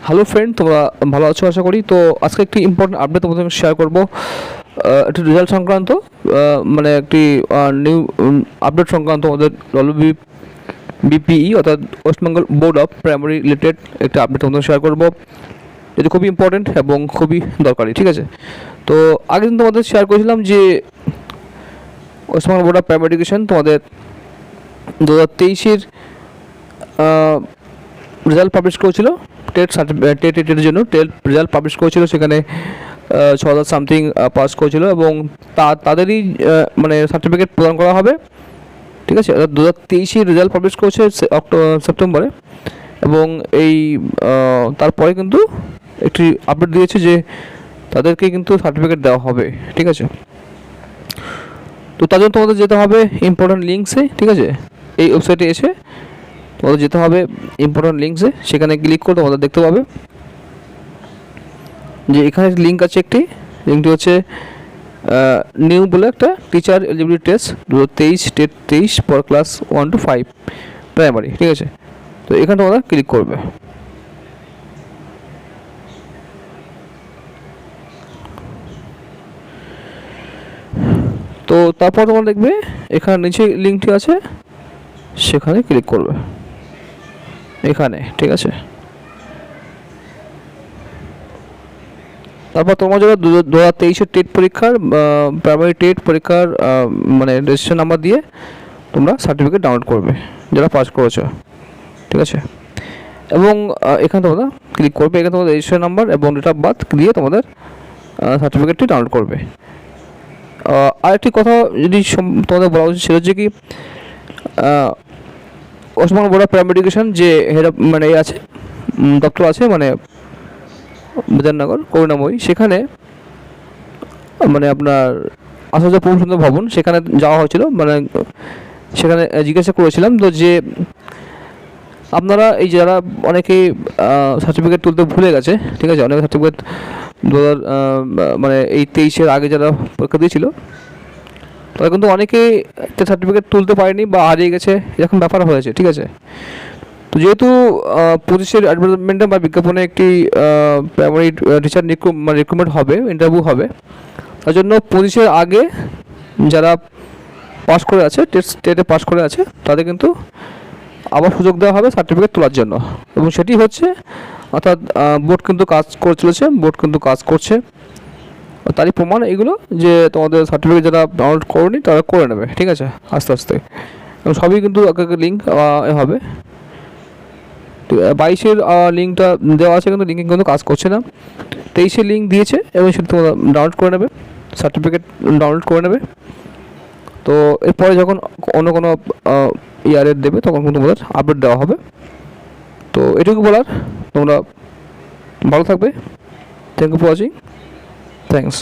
Hello friend, তোমরা ভালো আছো আশা করি। তো আজকে একটি ইম্পর্টেন্ট আপডেট তোমাদের সঙ্গে শেয়ার করবো, একটি রেজাল্ট সংক্রান্ত, মানে একটি নিউ আপডেট সংক্রান্ত আমাদের বিপিই অর্থাৎ West Bengal board of primary related একটি আপডেট তোমাদের শেয়ার করবো। এটি খুবই ইম্পর্টেন্ট এবং খুবই দরকারি, ঠিক আছে। তো আগের দিন তোমাদের শেয়ার করেছিলাম যে West Bengal board of primary education তোমাদের 2023-এর রেজাল্ট পাবলিশ করেছিল। টেটের জন্য রেজাল্ট পাবলিশ করেছিল, সেখানে 6,000 সামথিং পাস করেছিল এবং তাদেরই মানে সার্টিফিকেট প্রদান করা হবে, ঠিক আছে। 2023-এর রেজাল্ট পাবলিশ করেছে সেপ্টেম্বরে, এবং এই তারপরে কিন্তু একটি আপডেট দিয়েছে যে তাদেরকে কিন্তু সার্টিফিকেট দেওয়া হবে, ঠিক আছে। তো তার জন্য তোমাদের যেতে হবে ইম্পর্টেন্ট লিঙ্কসে, ঠিক আছে। এই ওয়েবসাইটে এসে তোমাদের যেতে হবে ইম্পর্টেন্ট লিঙ্কসে, সেখানে ক্লিক করে তোমাদের দেখতে পাবে যে এখানে লিঙ্ক আছে একটি। লিঙ্কটি হচ্ছে নিউ বলে একটা teacher eligibility test 2023 for class 1 to 5 primary, ঠিক আছে। তো এখানে তোমরা ক্লিক করবে। তো তারপর তোমরা দেখবে এখানে নিচে লিঙ্কটি আছে, সেখানে ক্লিক করবে এখানে, ঠিক আছে। তারপর তোমার যারা 2023-এর টেট পরীক্ষার প্রাইমারি টেট পরীক্ষার মানে রেজিস্ট্রেশন নাম্বার দিয়ে তোমরা সার্টিফিকেট ডাউনলোড করবে যারা পাস করেছো, ঠিক আছে। এবং এখানে তোমরা ক্লিক করবে, এখানে তোমাদের রেজিস্ট্রেশন নাম্বার এবং ডেট অফ বার্থ দিয়ে তোমাদের সার্টিফিকেটটি ডাউনলোড করবে। আরেকটি কথা যদি তোমাদের বলা উচিত সেটা হচ্ছে কি, West Bengal board of primary education যে হেড মানে আছে দপ্তর আছে মানে বিধাননগর করুণাময়ী, সেখানে মানে আপনার আচার্য পূর্ণচন্দ্র ভবন, সেখানে যাওয়া হয়েছিল। মানে সেখানে জিজ্ঞাসা করেছিলাম তো যে আপনারা এই যারা অনেকেই সার্টিফিকেট তুলতে ভুলে গেছে, ঠিক আছে। অনেক সার্টিফিকেট মানে এই 23-এর আগে যারা পরীক্ষা দিয়েছিল তারা কিন্তু অনেকেই সার্টিফিকেট তুলতে পারেনি বা হারিয়ে গেছে, এরকম ব্যাপার হয়েছে, ঠিক আছে। তো যেহেতু 25-এর অ্যাডভার্টাইজমেন্টে বা বিজ্ঞাপনে একটি প্রাইমারি টিচার রিক্রুটমেন্ট হবে, ইন্টারভিউ হবে, তার জন্য 25-এর আগে যারা পাস করে আছে, টেটে পাস করে আছে, তাদের কিন্তু আবার সুযোগ দেওয়া হবে সার্টিফিকেট তোলার জন্য। এবং সেটি হচ্ছে, অর্থাৎ বোর্ড কিন্তু কাজ করে চলেছে, বোর্ড কিন্তু কাজ করছে, তারই প্রমাণ এগুলো যে তোমাদের সার্টিফিকেট যারা ডাউনলোড করেনি তারা করে নেবে, ঠিক আছে, আস্তে আস্তে। এবং সবই কিন্তু লিঙ্ক হবে। 22-এর লিঙ্কটা দেওয়া আছে, কিন্তু লিঙ্কে কিন্তু কাজ করছে না। 23-এর লিঙ্ক দিয়েছে এবং সেটা তোমরা ডাউনলোড করে নেবে, সার্টিফিকেট ডাউনলোড করে নেবে। তো এরপরে যখন অন্য কোনো ইয়ারের দেবে তখন কিন্তু তোমাদের আপডেট দেওয়া হবে। তো এটুকু বলার, তোমরা ভালো থাকবে। Thank you for watching, thanks.